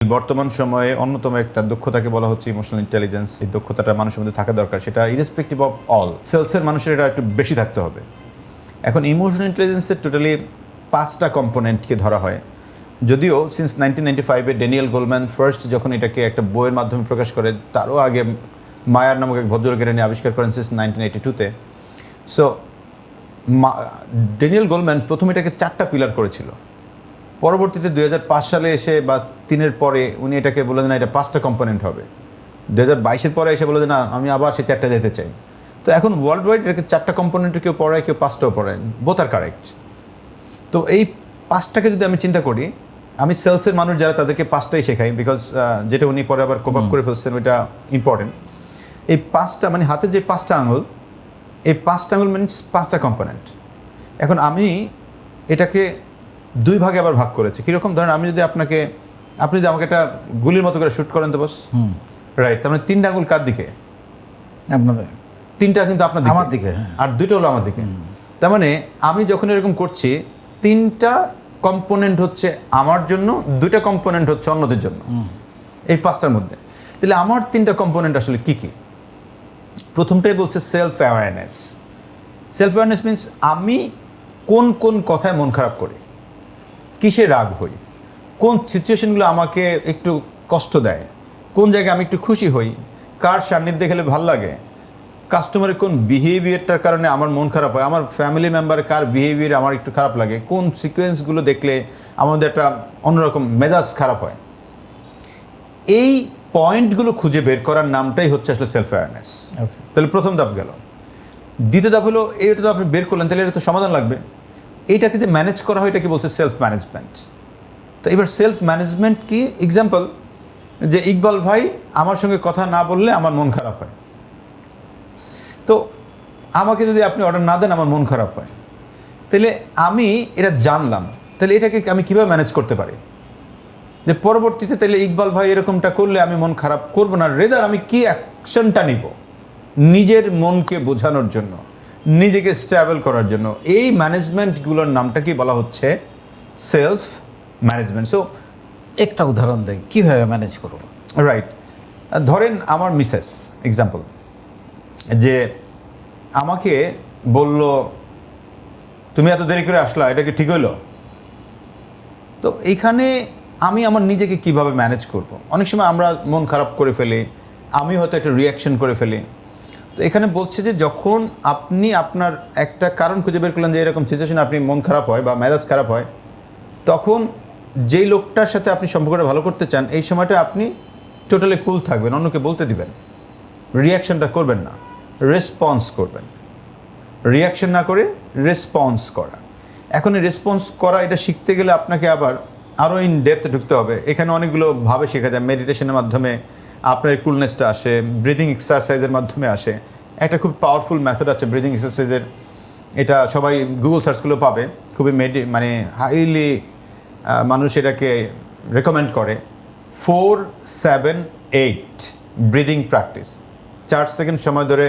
বর্তমান সময়ে অন্যতম একটা দক্ষতাকে বলা হচ্ছে ইমোশনাল ইন্টেলিজেন্স। এই দক্ষতাটা মানুষের মধ্যে থাকা দরকার, সেটা ইরেসপেক্টিভ অফ অল সেলসের মানুষের এটা একটু বেশি থাকতে হবে। এখন ইমোশনাল ইন্টেলিজেন্সের টোটালি 5টা কম্পোনেন্টকে ধরা হয়, যদিও সিন্স 1995-এ ড্যানিয়েল গোলম্যান ফার্স্ট যখন এটাকে একটা বইয়ের মাধ্যমে প্রকাশ করে, তারও আগে মায়ার নামক এক ভদ্রলোক এটা নিয়ে আবিষ্কার করেন সিন্স 1982-তে। সো ড্যানিয়েল গোলম্যান প্রথম এটাকে 4টা পিলার করেছিল। পরবর্তীতে 2005 সালে এসে বা 3-এর পরে উনি এটাকে বলে না এটা 5টা কম্পোনেন্ট হবে। 2022-এর পরে এসে বলে যে না আমি আবার সেই 4টা যেতে চাই। তো এখন ওয়ার্ল্ড ওয়াইড এটাকে 4টা কম্পোনেন্টে কেউ পড়ায়, কেউ 5টাও পড়ায়, বোথ আর কারেক্ট। তো এই 5টাকে যদি আমি চিন্তা করি, আমি সেলসের মানুষ যারা তাদেরকে 5টাই শেখাই, বিকজ যেটা উনি পরে আবার কোপ আপ করে ফেলছেন ওইটা ইম্পর্টেন্ট। এই 5টা মানে হাতে যে 5টা আঙুল, এই 5টা আঙুল মিনস 5টা কম্পোনেন্ট। এখন আমি এটাকে 2 ভাগে আবার ভাগ করেছি। কীরকম ধরেন, আমি যদি আপনি যদি আমাকে একটা গুলির মতো করে শ্যুট করেন তো বস, রাইট, তার মানে 3টা আঙুল কার দিকে? আপনাদের 3টা কিন্তু আপনার আমার দিকে, আর 2টা হলো আমার দিকে। তার মানে আমি যখন এরকম করছি, 3টা কম্পোনেন্ট হচ্ছে আমার জন্য, 2টা কম্পোনেন্ট হচ্ছে অন্যদের জন্য, এই 5টার মধ্যে। তাহলে আমার 3টা কম্পোনেন্ট আসলে কী কী? প্রথমটাই বলছে self awareness. Self awareness means আমি কোন কোন কথায় মন খারাপ করি, কিসে রাগ হই, কোন সিচুয়েশনগুলো আমাকে একটু কষ্ট দেয়, কোন জায়গায় আমি একটু খুশি হই, কার সান্নিধ্যে গেলে ভাল লাগে, কাস্টমারের কোন বিহেভিয়ারটার কারণে আমার মন খারাপ হয়, আমার ফ্যামিলি মেম্বারের কার বিহেভিয়ার আমার একটু খারাপ লাগে, কোন সিকোয়েন্সগুলো দেখলে আমাদের একটা অন্যরকম মেজাজ খারাপ হয়। এই পয়েন্টগুলো খুঁজে বের করার নামটাই হচ্ছে আসলে সেলফ অ্যাওয়ারনেস। তাহলে প্রথম ধাপ গেল। দ্বিতীয় ধাপ হলো, এটা তো আপনি বের করলেন, তাহলে এটা তো সমাধান লাগবে। এইটাকে যে ম্যানেজ করা হয় এটাকে বলছে সেলফ ম্যানেজমেন্ট। তো এবার সেলফ ম্যানেজমেন্ট কি? এক্সাম্পল, যে ইকবাল ভাই আমার সঙ্গে কথা না বললে আমার মন খারাপ হয়। তো আমাকে যদি আপনি অর্ডার না দেন আমার মন খারাপ হয়। তাহলে আমি এটা জানলাম, তাহলে এটাকে আমি কীভাবে ম্যানেজ করতে পারি? যে পরবর্তীতে তাহলে ইকবাল ভাই এরকমটা করলে আমি মন খারাপ করব না, রেদার আমি কি অ্যাকশনটা নিব নিজের মনকে বোঝানোর জন্য, নিজেকে স্টেবল করার জন্য। এই ম্যানেজমেন্টগুলোর নামটা কি বলা হচ্ছে? Self management. সো একটা উদাহরণ দেয় কীভাবে ম্যানেজ করবো। রাইট, ধরেন আমার মিসেস এক্সাম্পল, যে আমাকে বলল তুমি এত দেরি করে আসলা, এটা কি ঠিক হইলো? তো এইখানে আমি আমার নিজেকে কিভাবে ম্যানেজ করব? অনেক সময় আমরা মন খারাপ করে ফেলি, আমি হয়তো একটা রিয়াকশন করে ফেলি। তো এখানে বলছে যে যখন আপনি আপনার একটা কারণ খুঁজে বের করলেন যে এরকম সিচুয়েশনে আপনি মন খারাপ হয় বা মেজাজ খারাপ হয়, তখন যেই লোকটার সাথে আপনি সম্পর্কটা ভালো করতে চান, এই সময়টা আপনি টোটালি কুল থাকবেন, অন্যকে বলতে দিবেন, রিয়াকশনটা করবেন না, রেসপন্স করবেন। রিয়াকশন না করে রেসপন্স করা। এখন এই রেসপন্স করা এটা শিখতে গেলে আপনাকে আবার আরও ইন ডেপথে ঢুকতে হবে। এখানে অনেকগুলো ভাবে শেখা যায়। মেডিটেশনের মাধ্যমে আপনার কুলনেসটা আসে, ব্রিদিং এক্সারসাইজের মাধ্যমে আসে। একটা খুব পাওয়ারফুল মেথড আছে ব্রিদিং এক্সারসাইজের, এটা সবাই গুগল সার্চ করলেও পাবে। খুবই মানে হাইলি মানুষ এটাকে রেকমেন্ড করে। 4-7-8 ব্রিদিং প্র্যাকটিস। 4 সেকেন্ড সময় ধরে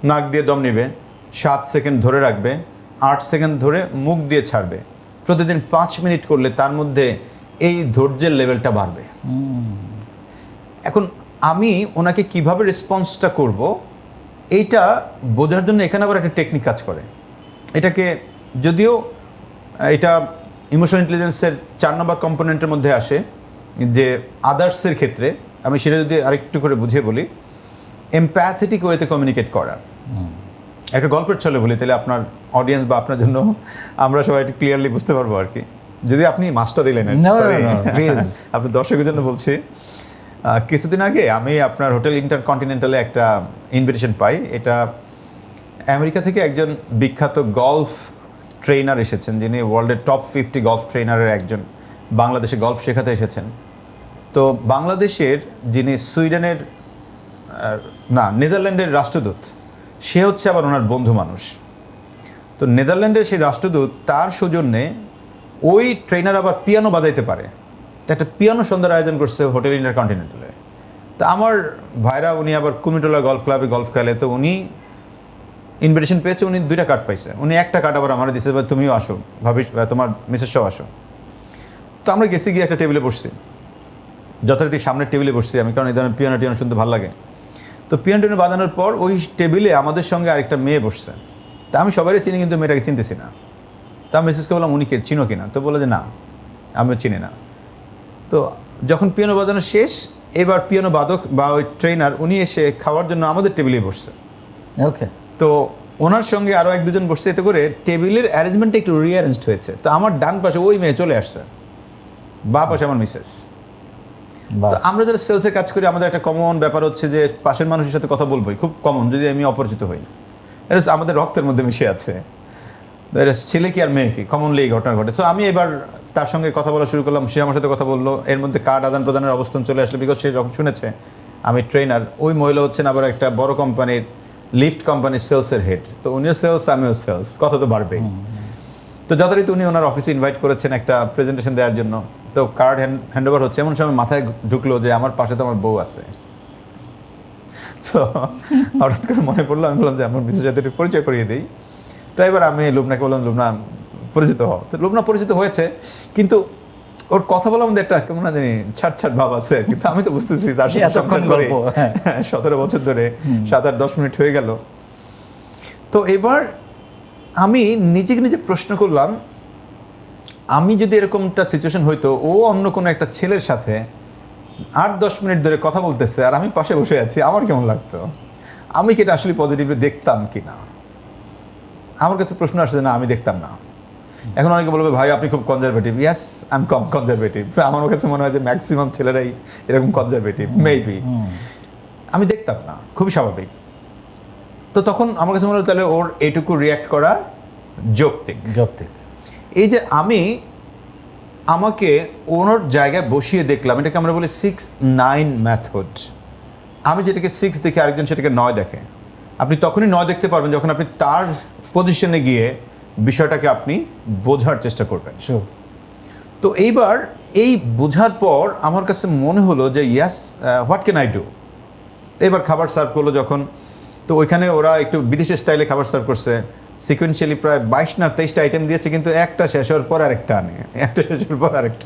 নাক দিয়ে দম নেবে, 7 সেকেন্ড ধরে রাখবে, 8 সেকেন্ড ধরে মুখ দিয়ে ছাড়বে। প্রতিদিন 5 মিনিট করলে তার মধ্যে এই ধৈর্যের লেভেলটা বাড়বে। এখন আমি ওনাকে কিভাবে রেসপন্সটা করব এইটা বোঝার জন্য এখানে আবার একটা টেকনিক কাজ করে। এটাকে যদিও এটা ইমোশনাল ইন্টেলিজেন্সের 4 নম্বর কম্পোনেন্টের মধ্যে আসে, যে আদার্সের ক্ষেত্রে আমি সেটা যদি আরেকটু করে বুঝিয়ে বলি, এমপ্যাথেটিক ওয়েতে কমিউনিকেট করা। একটা গল্পের ছলে বলি, তাহলে আপনার অডিয়েন্স বা আপনার জন্য আমরা সবাই একটু ক্লিয়ারলি বুঝতে পারবো আর কি। যদি আপনি মাস্টার এলেন, আপনার দর্শকের জন্য বলছি। কিছুদিন আগে আমি আপনার হোটেল ইন্টারকন্টিনেন্টালে একটা ইনভিটেশন পাই। এটা আমেরিকা থেকে একজন বিখ্যাত গলফ ট্রেনার এসেছেন, যিনি ওয়ার্ল্ডের টপ 50 গলফ ট্রেনারের একজন, বাংলাদেশে গলফ শেখাতে এসেছেন। তো বাংলাদেশের যিনি সুইডেনের নেদারল্যান্ডের রাষ্ট্রদূত, সে হচ্ছে আবার ওনার বন্ধু মানুষ। তো নেদারল্যান্ডের সেই রাষ্ট্রদূত, তার সৌজন্যে ওই ট্রেনার আবার পিয়ানো বাজাইতে পারে, তো একটা পিয়ানো সন্ধ্যার আয়োজন করছে হোটেল ইন্টারকন্টিনেন্টালে। তো আমার ভাইরা, উনি আবার কুমিটোলা গলফ ক্লাবে গলফ খেলে, তো উনি ইনভিটেশন পেয়েছে, উনি 2টা কার্ড পাইছে। উনি একটা কার্ড আবার আমার দিচ্ছে, তুমিও আসো, ভাবিস তোমার মিসেস সব আসো। তো আমরা গেছি, গিয়ে একটা টেবিলে বসছি। যথারীতি সামনের টেবিলে বসছি আমি, কারণ এই ধরনের পিয়ানো টিয়ানো শুনতে ভালো লাগে। তো পিয়ানো টিয়ানো বাজানোর পর ওই টেবিলে আমাদের সঙ্গে আরেকটা মেয়ে বসছে। তা আমি সবারই চিনি, কিন্তু মেয়েটাকে চিনতেছি না। তা আমি মিসেসকে বললাম, উনি কে, চিনো কিনা? তো বলে যে না, আমিও চিনি না। তো যখন পিয়ানো বাজানো শেষ, এবার পিয়ানো বাদক বা ওই ট্রেনার উনি এসে খাওয়ার জন্য আমাদের টেবিলে বসছে। ওকে। তো ওনার সঙ্গে আরও এক দুজন বসছে, এতে করে টেবিলের অ্যারেঞ্জমেন্টটা একটু রিঅ্যারেঞ্জড হয়েছে। তো আমার ডান পাশে ওই মেয়ে চলে আসছে, বা পাশে আমার মিসেস। তো আমরা যারা সেলসে কাজ করি, আমাদের একটা কমন ব্যাপার হচ্ছে যে পাশের মানুষের সাথে কথা বলবোই, খুব কমন, যদি আমি অপরিচিত হই। এটা আমাদের রক্তের মধ্যে মিশে আছে। এটা ছেলে কি আর মেয়ে কি, কমনলি এই ঘটনা ঘটে। সো আমি এবার তার সঙ্গে কথা বলা শুরু করলাম, সে আমার সাথে কথা বললো। এর মধ্যে কার্ড আদান প্রদানের অবস্থান চলে আসলো, বিকজ সে যখন শুনেছে আমি ট্রেনার। ওই মহিলা হচ্ছেন আবার একটা বড় কোম্পানির, লিফট কোম্পানির সেলসের হেড। তো উনিও সেলস, আমিও সেলস, কথা তো বাড়বেই। তো যথারীতি উনি ওনার অফিসে ইনভাইট করেছেন একটা প্রেজেন্টেশন দেওয়ার জন্য। তো কার্ড হ্যান্ড ওভার হচ্ছে, এমন সময় মাথায় ঢুকলো যে আমার পাশে তো আমার বউ আছে। সো হঠাৎ করে মনে পড়লো, আমি বললাম যে আমার মিসেস সাথে একটু পরিচয় করিয়ে দিই। তো এবার আমি লুবনাকে বললাম, লুবনা পরিচিত হও। তো লুবনা পরিচিত হয়েছে, কিন্তু ওর কথা বলার মধ্যে একটা কেমন না জানি ছাড় ভাব আছে। কিন্তু আমি তো বুঝতেছি তার সাথে সংসার করে 17 বছর ধরে 7-8-10 মিনিট হয়ে গেল। তো এবার আমি নিজেকে নিজে প্রশ্ন করলাম, আমি যদি এরকমটা সিচুয়েশন হইতো, ও অন্য কোনো একটা ছেলের সাথে 8-10 মিনিট ধরে কথা বলতেছে আর আমি পাশে বসে আছি, আমার কেমন লাগতো? আমি কি এটা আসলে পজিটিভলি দেখতাম কি না? আমার কাছে প্রশ্ন আসছে, না আমি দেখতাম না। এখন অনেকে বলবে, ভাই আপনি খুব conservative. Yes, I am conservative. আমার কাছে মনে হয় যে ম্যাক্সিমাম ছেলেরাই এরকম কনজারভেটিভ, মেবি। আমি দেখতাম না, খুবই স্বাভাবিক। তো তখন আমার কাছে মনে হয় তাহলে ওর এইটুকু রিয়্যাক্ট করা যৌক্তিক। এই যে আমি আমাকে ওনার জায়গায় বসিয়ে দেখলাম, এটাকে আমরা বলি 6-9 মেথড। আমি যেটাকে 6 দেখি, আরেকজন সেটাকে 9 দেখে। আপনি তখনই 9 দেখতে পারবেন যখন আপনি তার পজিশনে গিয়ে বিষয়টাকে আপনি বোঝার চেষ্টা করবেন। তো এইবার এই বোঝার পর আমার কাছে মনে হলো যে ইয়াস, হোয়াট ক্যান আই ডু। এবার খাবার সার্ভ করলো যখন, তো ওইখানে ওরা একটু বিদেশি স্টাইলে খাবার সার্ভ করছে। সিকুয়েন্সিয়ালি প্রায় 22 না 23টা আইটেম দিয়েছে, কিন্তু একটা শেষ হওয়ার পর আরেকটা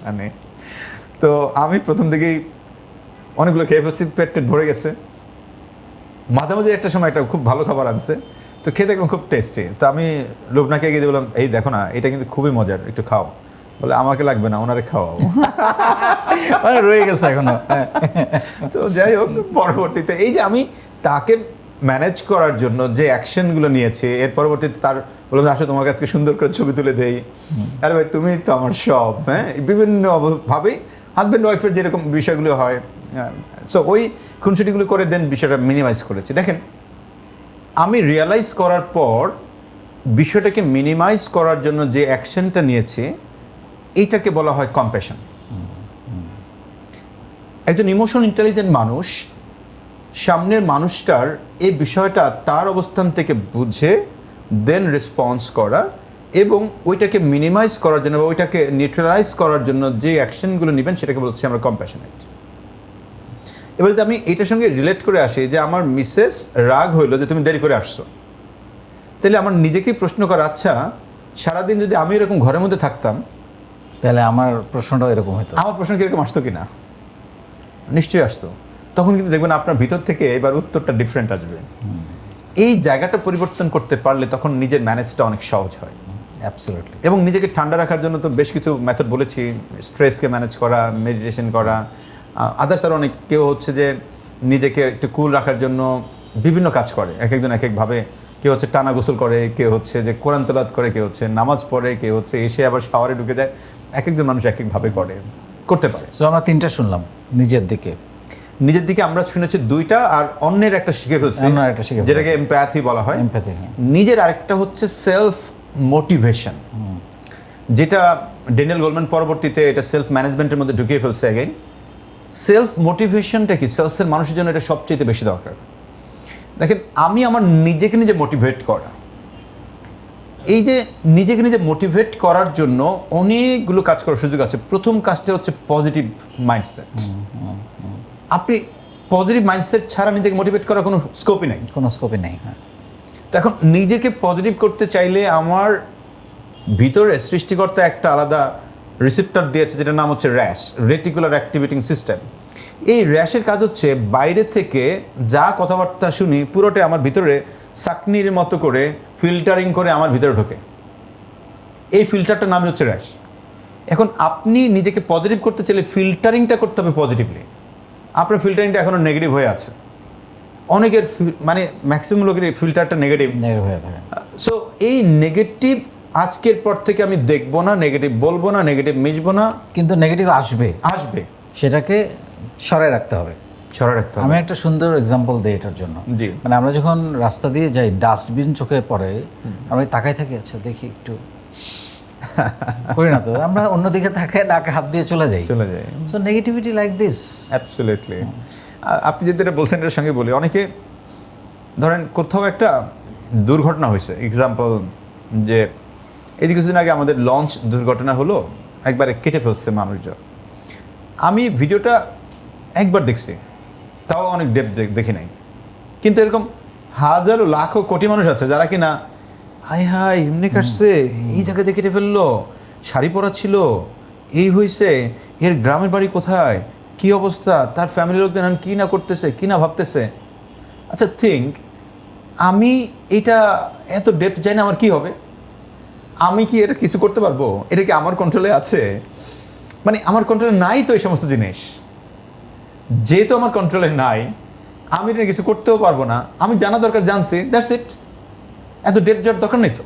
আনে। তো আমি প্রথম দিকেই অনেকগুলো খেয়ে ফেলছি, পেট ভরে গেছে। মাঝামাঝি একটা সময় একটা খুব ভালো খাবার আনছে, তো খেয়ে দেখলাম খুব টেস্টি। তো আমি লুবনাকে এগিয়ে দিয়ে বললাম, এই দেখো না, এটা কিন্তু খুবই মজার, একটু খাও। বলে আমাকে লাগবে না, ওনারে খাওয়াও। রয়ে গেছে এখনো। তো যাই হোক, পরবর্তীতে এই যে আমি তাকে ম্যানেজ করার জন্য যে অ্যাকশনগুলো নিয়েছি, এর পরবর্তীতে তার বললাম, আসলে তোমার কাছে সুন্দর করে ছবি তুলে দেই। আরে ভাই, তুমি তো আমার সব। হ্যাঁ, বিভিন্নভাবেই হাজব্যান্ড ওয়াইফের যেরকম বিষয়গুলো হয়, সো ওই খুনসুটিগুলো করে দেন বিষয়টা মিনিমাইজ করেছি। দেখেন, আমি রিয়েলাইজ করার পর বিষয়টাকে মিনিমাইজ করার জন্য যে অ্যাকশনটা নিয়েছি, এইটাকে বলা হয় কম্প্যাশন। একজন ইমোশনাল ইন্টেলিজেন্ট মানুষ সামনের মানুষটার এই বিষয়টা তার অবস্থান থেকে বুঝে দেন রেসপন্স করা, এবং ওইটাকে মিনিমাইজ করার জন্য বা ওইটাকে নিউট্রালাইজ করার জন্য যে অ্যাকশনগুলো নেবেন, সেটাকে বলছি আমরা কম্প্যাশনেট। এবার যদি আমি এটার সঙ্গে রিলেট করে আসি যে আমার মিসেস রাগ হইলো যে তুমি দেরি করে আসছো, তাহলে আমার নিজেকেই প্রশ্ন করা, আচ্ছা সারাদিন যদি আমি এরকম ঘরের মধ্যে থাকতাম, তাহলে আমার প্রশ্নটাও এরকম হতো। আমার প্রশ্ন কীরকম আসতো কি না? নিশ্চয়ই আসতো। তখন কিন্তু দেখবেন আপনার ভিতর থেকে এবার উত্তরটা ডিফারেন্ট আসবে। এই জায়গাটা পরিবর্তন করতে পারলে তখন নিজের ম্যানেজটা অনেক সহজ হয়। অ্যাবসলিউটলি। এবং নিজেকে ঠান্ডা রাখার জন্য তো বেশ কিছু মেথড বলেছি, স্ট্রেসকে ম্যানেজ করা, মেডিটেশন করা, আদার্স আরও অনেক। কেউ হচ্ছে যে নিজেকে একটু কুল রাখার জন্য বিভিন্ন কাজ করে, এক একজন এক একভাবে। কেউ হচ্ছে টানা গোসল করে, কেউ হচ্ছে যে কোরআন তেলাওয়াত করে, কেউ হচ্ছে নামাজ পড়ে, কেউ হচ্ছে এসে আবার শাওয়ারে ঢুকে যায়। এক একজন মানুষ এক একভাবে করতে পারে। সো আমরা 3টা শুনলাম। নিজের দিকে আমরা শুনেছি 2টা, আর অন্যের একটা শিখে ফেলছি, যেটাকে এমপ্যাথি বলা হয়। নিজের আরেকটা হচ্ছে সেলফ মোটিভেশন, যেটা ড্যানিয়েল গোলম্যান পরবর্তীতে এটা সেলফ ম্যানেজমেন্টের মধ্যে ঢুকিয়ে ফেলছে। অ্যাগেইন সেলফ মোটিভেশনটা কি, সেলসের মানুষের জন্য এটা সবচেয়ে বেশি দরকার। দেখেন, আমি আমার নিজেকে নিজে মোটিভেট করা, এই যে নিজেকে নিজে মোটিভেট করার জন্য অনেকগুলো কাজ করার সুযোগ আছে। প্রথম কাজটা হচ্ছে পজিটিভ মাইন্ডসেট। আপনি পজিটিভ মাইন্ডসেট ছাড়া নিজেকে মোটিভেট করার কোনো স্কোপই নেই। হ্যাঁ। তো এখন নিজেকে পজিটিভ করতে চাইলে আমার ভিতরে সৃষ্টিকর্তা একটা আলাদা রিসেপ্টর দিয়েছে, যেটার নাম হচ্ছে রেটিকুলার অ্যাক্টিভেটিং সিস্টেম। এই র্যাশের কাজ হচ্ছে বাইরে থেকে যা কথাবার্তা শুনি পুরোটাই আমার ভিতরে চাকনির মতো করে ফিল্টারিং করে আমার ভিতরে ঢোকে। এই ফিল্টারটার নাম হচ্ছে র্যাশ। এখন আপনি নিজেকে পজিটিভ করতে চাইলে ফিল্টারিংটা করতে হবে পজিটিভলি। আপনার ফিল্টারিংটা এখনও নেগেটিভ হয়ে আছে। অনেকের মানে ম্যাক্সিমাম লোকের ফিল্টারটা নেগেটিভ হয়ে থাকে। সো এই নেগেটিভ আজকের পর থেকে আমি দেখবো না, নেগেটিভ বলবো না, নেগেটিভ মিশবো না। কিন্তু নেগেটিভ আসবে, সেটাকে সরাই রাখতে হবে, ছড়া রাখতে হবে। আমি একটা সুন্দর এক্সাম্পল দিই এটার জন্য। জি। মানে আমরা যখন রাস্তা দিয়ে যাই, ডাস্টবিন চোখে পড়ে, আমরা তাকাই থাকি, আচ্ছা দেখি একটু করি না তো, আমরা অন্যদিকে তাকায় নাকে হাত দিয়ে চলে যাই। So negativity like this. Absolutely. আপনি যদি এটা বলছেন এটার সঙ্গে বলি, অনেকে ধরেন কোথাও একটা দুর্ঘটনা হয়েছে, এক্সাম্পল যে এদিকে কিছুদিন আগে আমাদের লঞ্চ দুর্ঘটনা হলো, একবারে কেটে ফেলছে মানুষজন। আমি ভিডিওটা একবার দেখছি, তাও অনেক ডেপ দেখি নাই। কিন্তু এরকম হাজারো লাখো কোটি মানুষ আছে যারা কিনা হাই হাই এমনি কাটছে, এই জায়গায় কেটে ফেললো, শাড়ি পরা ছিল, এই হয়েছে, এর গ্রামের বাড়ি কোথায়, কি অবস্থা, তার ফ্যামিলির লোকদের কী না করতেছে, কী না ভাবতেছে। আচ্ছা থিঙ্ক, আমি এটা এত ডেপথ জানি না, আমার কি হবে? আমি কি এটা কিছু করতে পারবো? এটা কি আমার কন্ট্রোলে আছে? মানে আমার কন্ট্রোলে নাই তো এই সমস্ত জিনিস। যেহেতু আমার কন্ট্রোলে নাই, আমি এটা কিছু করতেও পারবো না। আমি জানা দরকার জানছি, দ্যাটস ইট। এত ডেপথ যাওয়ার দরকার নেই তো।